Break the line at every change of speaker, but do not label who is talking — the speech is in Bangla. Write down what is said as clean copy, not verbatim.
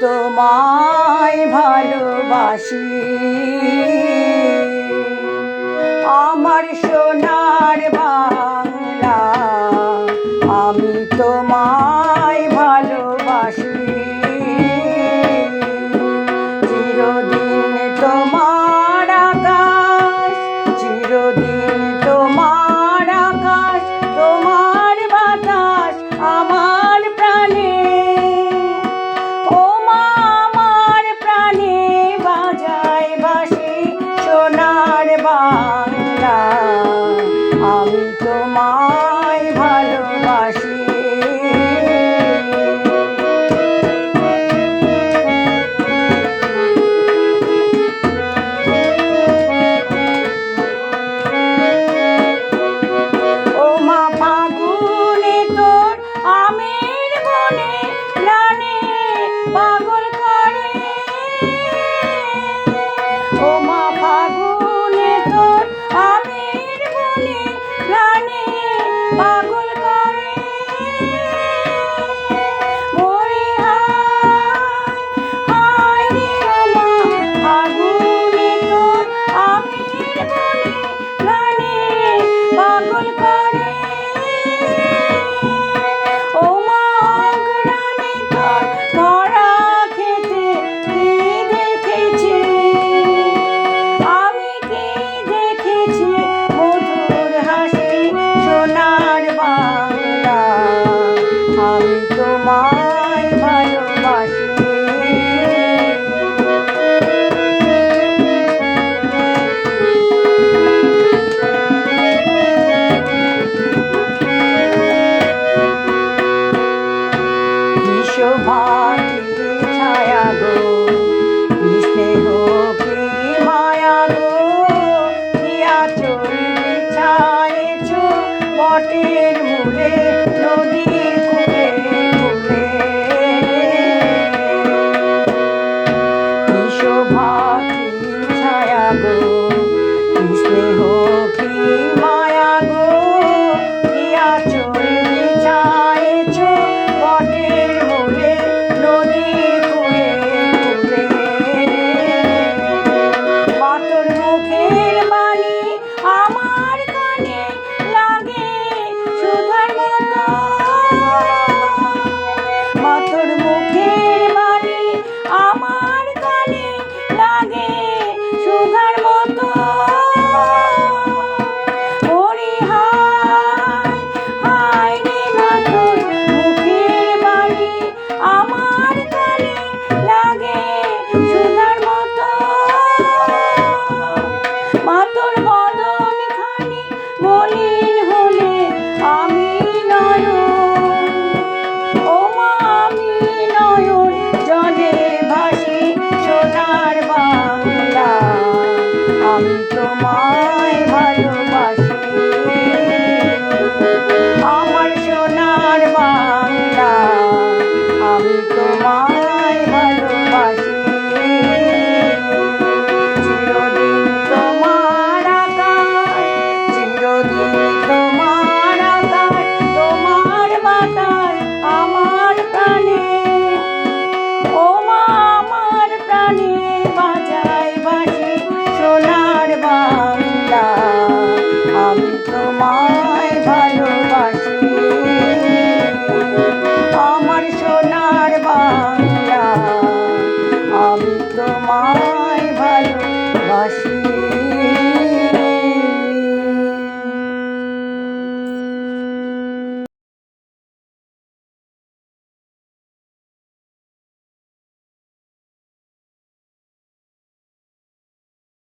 তোমায় ভালোবাসি, আমার সোনার বাংলা, আমি তোমায় ভালোবাসি। চিরদিন তোমার আকাশ, চিরদিন তোমার আকাশ, তোমার বাতাস আমার প্রাণে। ও মা আমার প্রাণে বাজায় বাঁশি সোনার বাংলা, আমি তোমায় ভালোবাসি। পাগল করে ও মা ফাগুনে তোর আমের বনে প্রাণে পাগল করে। মরি হায় হায় রে ও মা ফাগুনে তোর আমের বনে প্রাণে পাগল করে। ও মা অগ্রাণে তোর ধরা খেতে কি দেখেছি, আমি কি দেখেছি মধুর হাসি সোনার বাংলা, আমি তোমায় ভালোবাসি। শোভা কি ছায়া গো, কি স্নেহ কি মায়া গো, কি আঁচল বিছায়েছ বটের মূলে নদীর কূলে কূলে। কি শোভা কি ছায়া গো, কি স্নেহ কি মায়া গো, কি আঁচল বিছায়েছ বটের মূলে নদীর কূলে কূলে। মা তোর মুখের বাণী আমার কানে লাগে সুধার মতো, মা তোর মুখের বাণী আমার কানে লাগে সুধার মতো। মরি হায় হায় রে মা তোর মুখের বাণী আমার কানে লাগে সুধার মতো। মা তোর বদন খানি মলিন হলে আমি নয়ন, ও মা আমি নয়ন জলে ভাসি সোনার বাংলা, আমি তোমায় ভালোবাসি। আমার সোনার বাংলা, আমি তোমায় ভালোবাসি। চিরদিন তোমার আকাশ, চিরদিন তোমার আকাশ, তোমার বাতাস আমার প্রাণে। ও মা আমার প্রাণে বাজায় বাঁশি সোনার বাংলা, আমি তোমায় ভালোবাসি। আমার সোনার বাংলা, আমি তোমায়